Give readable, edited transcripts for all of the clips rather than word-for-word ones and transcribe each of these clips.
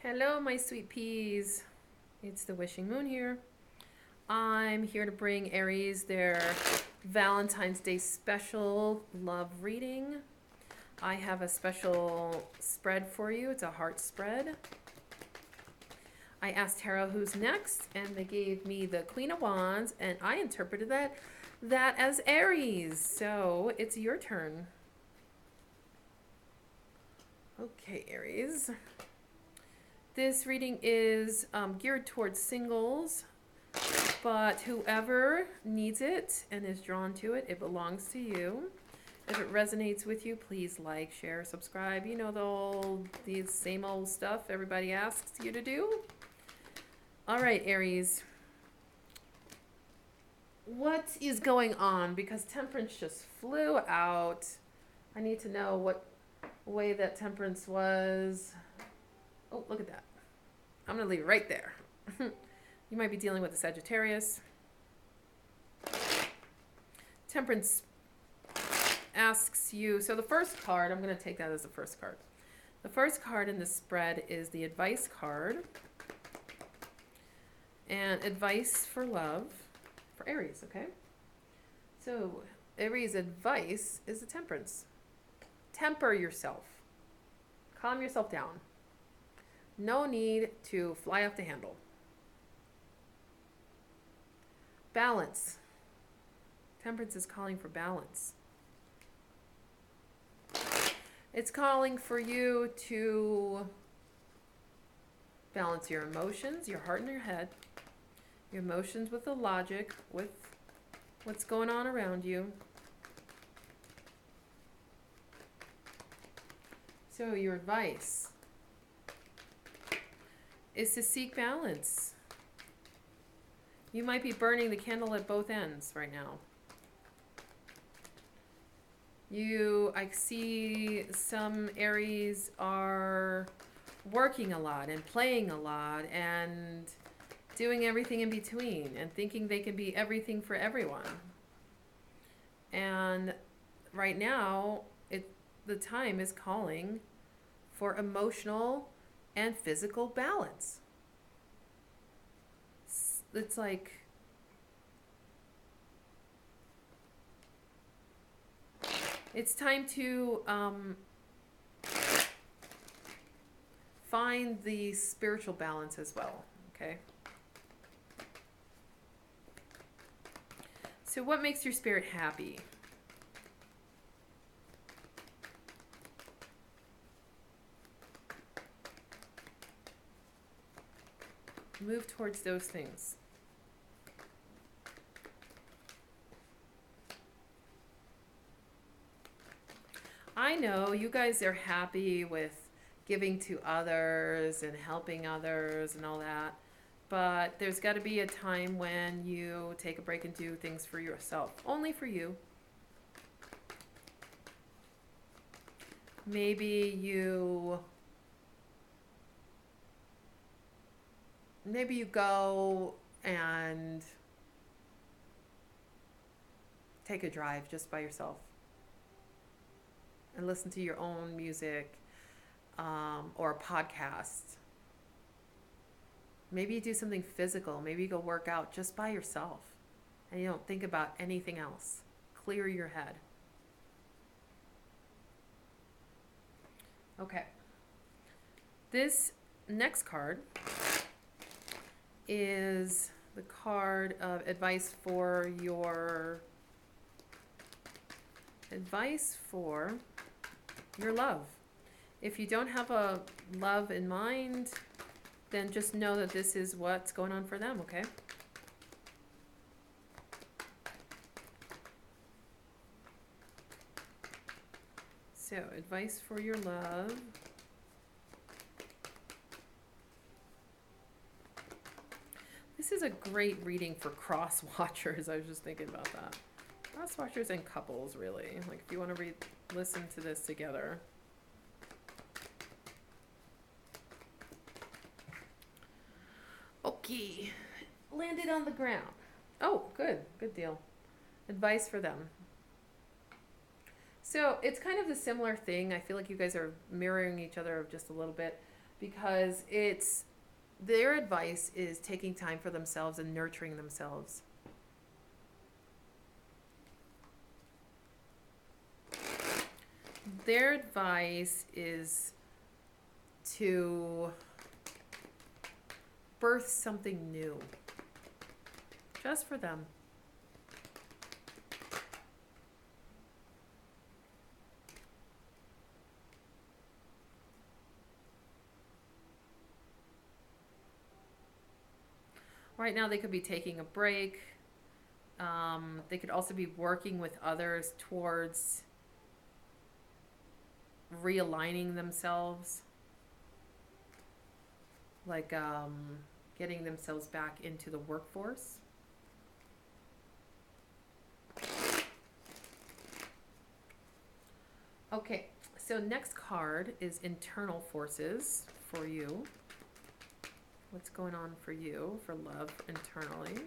Hello, my sweet peas. It's the Wishing Moon here. I'm here to bring Aries their Valentine's Day special love reading. I have a special spread for you. It's a heart spread. I asked Tarot who's next, and they gave me the Queen of Wands, and I interpreted that as Aries. So it's your turn. Okay, Aries. This reading is geared towards singles, but whoever needs it and is drawn to it, it belongs to you. If it resonates with you, please like, share, subscribe. You know, the same old stuff everybody asks you to do. All right, Aries. What is going on? Because Temperance just flew out. I need to know what way that Temperance was. Oh, look at that. I'm going to leave it right there. You might be dealing with a Sagittarius. Temperance asks you, so the first card, I'm going to take that as the first card. The first card in the spread is the advice card. And advice for love for Aries, okay? So Aries' advice is the Temperance. Temper yourself. Calm yourself down. No need to fly off the handle. Balance. Temperance is calling for balance. It's calling for you to balance your emotions, your heart and your head, your emotions with the logic, with what's going on around you. So your advice is to seek balance. You might be burning the candle at both ends right now. I see some Aries are working a lot and playing a lot and doing everything in between and thinking they can be everything for everyone. And right now, the time is calling for emotional and physical balance. It's like it's time to find the spiritual balance as well, okay? So what makes your spirit happy? Move towards those things. I know you guys are happy with giving to others and helping others and all that, but there's got to be a time when you take a break and do things for yourself, only for you. Maybe you go and take a drive just by yourself and listen to your own music or a podcast. Maybe you do something physical. Maybe you go work out just by yourself and you don't think about anything else. Clear your head. Okay. This next card is the card of advice for your love. If you don't have a love in mind, then just know that this is what's going on for them, okay? So, advice for your love. This is a great reading for cross watchers. I was just thinking about that. Cross watchers and couples, really. Like, if you want to listen to this together. Okay. Landed on the ground. Oh, good. Good deal. Advice for them. So it's kind of a similar thing. I feel like you guys are mirroring each other just a little bit. because it's their advice is taking time for themselves and nurturing themselves. Their advice is to birth something new just for them. Right now, they could be taking a break. They could also be working with others towards realigning themselves, like getting themselves back into the workforce. Okay, so next card is internal forces for you. What's going on for you for love internally?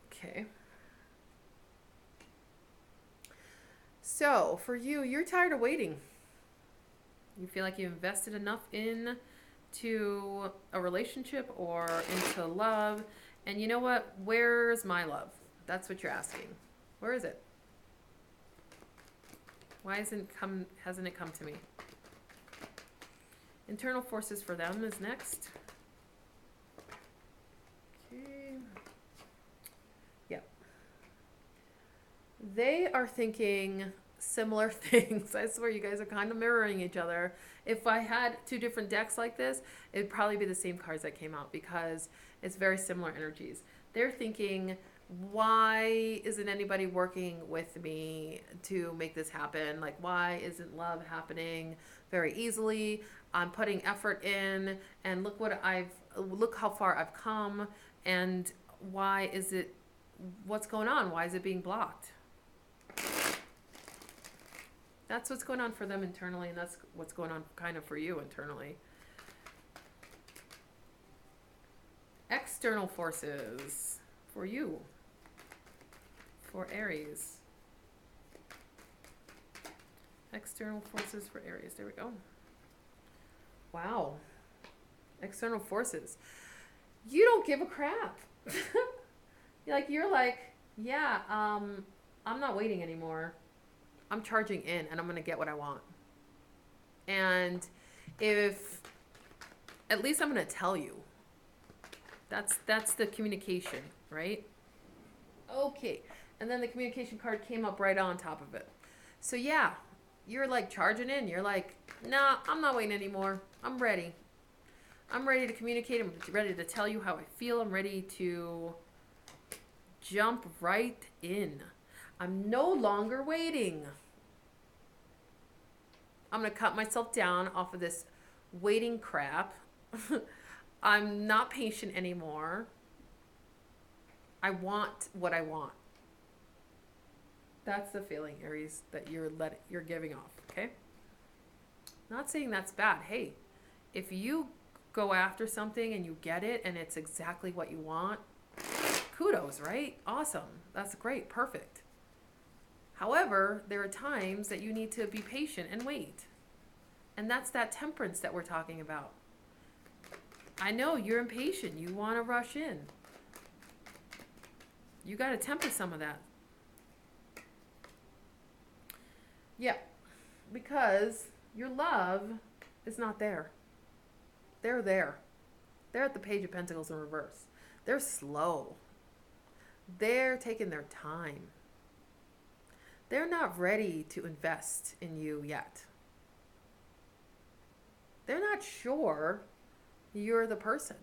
Okay. So for you, you're tired of waiting. You feel like you invested enough into a relationship or into love. And you know what? Where's my love? That's what you're asking. Where is it? Why hasn't it come to me? Internal forces for them is next. Okay. Yep. They are thinking similar things. I swear you guys are kind of mirroring each other. If I had two different decks like this, it'd probably be the same cards that came out because it's very similar energies. They're thinking, why isn't anybody working with me to make this happen? Like, why isn't love happening very easily? I'm putting effort in, and look how far I've come, and what's going on? Why is it being blocked? That's what's going on for them internally, and that's what's going on kind of for you internally. External forces for you, for Aries. External forces for Aries. There we go. Wow. External forces. You don't give a crap. You're like, yeah, I'm not waiting anymore. I'm charging in and I'm going to get what I want. And at least I'm going to tell you. That's the communication, right? Okay. And then the communication card came up right on top of it. So yeah, you're like charging in. You're like, nah, I'm not waiting anymore. I'm ready. I'm ready to communicate. I'm ready to tell you how I feel. I'm ready to jump right in. I'm no longer waiting. I'm going to cut myself down off of this waiting crap. I'm not patient anymore. I want what I want. That's the feeling, Aries, that you're giving off, okay? Not saying that's bad. Hey, if you go after something and you get it and it's exactly what you want, kudos, right? Awesome. That's great. Perfect. However, there are times that you need to be patient and wait. And that's that temperance that we're talking about. I know you're impatient. You want to rush in. You got to temper some of that. Yeah, because your love is not there. They're there. They're at the Page of Pentacles in reverse. They're slow. They're taking their time. They're not ready to invest in you yet. They're not sure you're the person.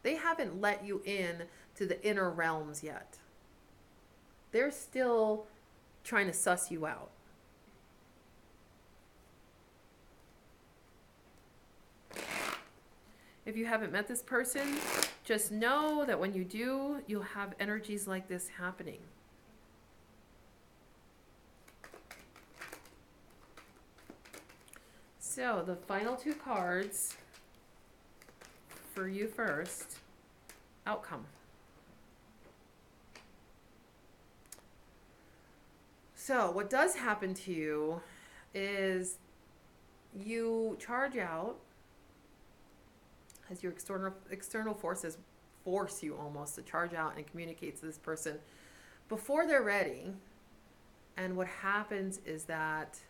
They haven't let you in to the inner realms yet. They're still trying to suss you out. If you haven't met this person, just know that when you do, you'll have energies like this happening. So the final two cards for you first, outcome. So what does happen to you is you charge out as your external forces force you almost to charge out and communicate to this person before they're ready. And what happens is that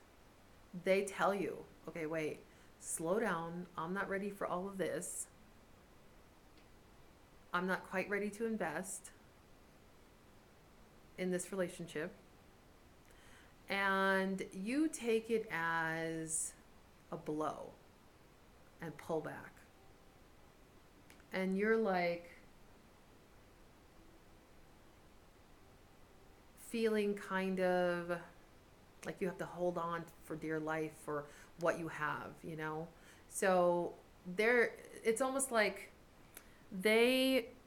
they tell you, okay, wait, slow down. I'm not ready for all of this. I'm not quite ready to invest in this relationship. And you take it as a blow and pull back. And you're like feeling kind of like you have to hold on for dear life for what you have, you know? So it's almost like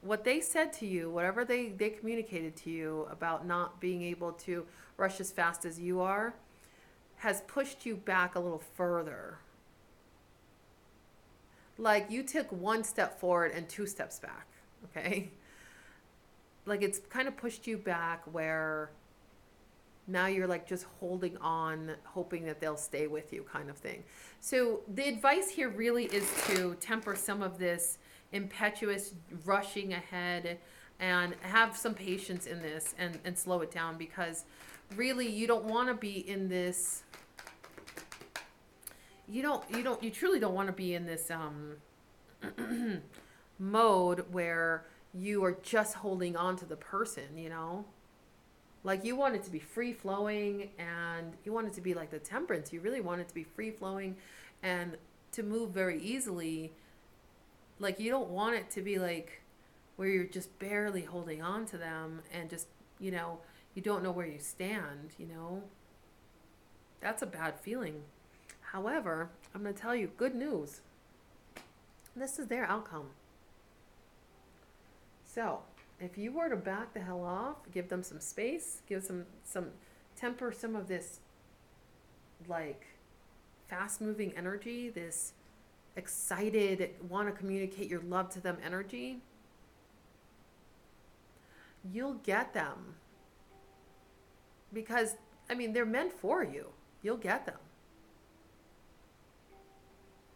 what they said to you, whatever they communicated to you about not being able to rush as fast as you are, has pushed you back a little further. Like you took one step forward and two steps back, okay? Like it's kind of pushed you back where now you're like just holding on, hoping that they'll stay with you kind of thing. So the advice here really is to temper some of this impetuous rushing ahead and have some patience in this and slow it down, because really you don't want to be in this, you truly don't want to be in this mode where you are just holding on to the person, you know? Like you want it to be free flowing, and you want it to be like the temperance. You really want it to be free flowing and to move very easily. Like you don't want it to be like where you're just barely holding on to them and just, you know, you don't know where you stand, you know? That's a bad feeling. However, I'm going to tell you good news. This is their outcome. So, if you were to back the hell off, give them some space, give some temper some of this like fast moving energy, this excited, want to communicate your love to them energy, you'll get them. Because, I mean, they're meant for you. You'll get them.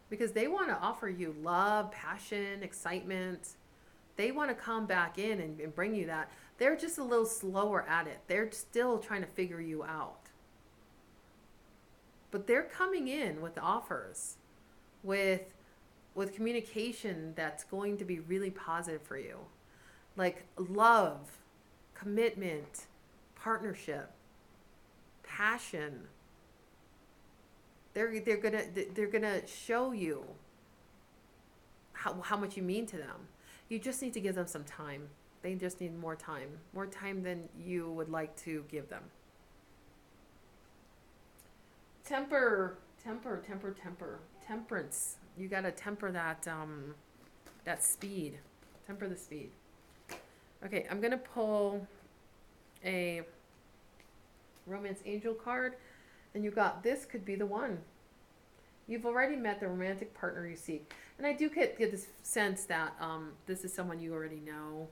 Because they want to offer you love, passion, excitement. They want to come back in and bring you that. They're just a little slower at it. They're still trying to figure you out. But they're coming in with offers, with communication that's going to be really positive for you. Like love, commitment, partnership, passion. They're gonna show you how much you mean to them. You just need to give them some time. They just need more time than you would like to give them. Temperance. You gotta temper that speed. Temper the speed. Okay, I'm gonna pull a romance angel card, and you got this could be the one. You've already met the romantic partner you seek. And I do get this sense that this is someone you already know.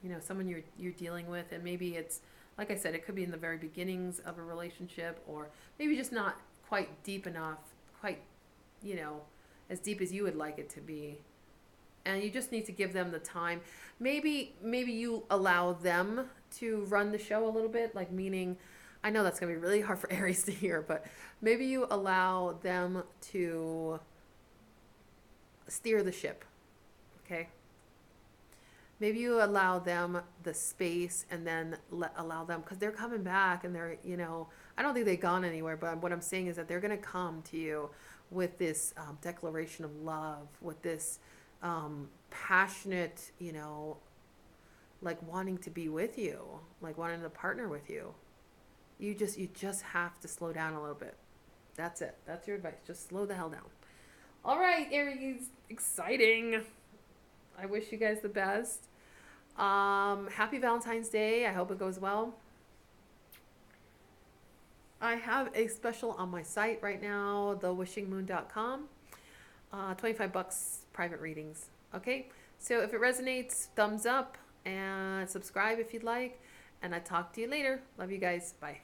You know, someone you're dealing with, and maybe it's, like I said, it could be in the very beginnings of a relationship, or maybe just not quite deep enough, quite, you know, as deep as you would like it to be. And you just need to give them the time. Maybe you allow them to run the show a little bit, like meaning, I know that's going to be really hard for Aries to hear, but maybe you allow them to steer the ship, okay? Maybe you allow them the space, and then allow them, because they're coming back, and they're, you know, I don't think they've gone anywhere, but what I'm saying is that they're going to come to you with this declaration of love, with this passionate, you know, like wanting to be with you, like wanting to partner with you. You just have to slow down a little bit. That's it. That's your advice. Just slow the hell down. All right, Aries, exciting. I wish you guys the best. Happy Valentine's Day. I hope it goes well. I have a special on my site right now, thewishingmoon.com. $25 private readings. Okay, so if it resonates, thumbs up and subscribe if you'd like. And I'll talk to you later. Love you guys. Bye.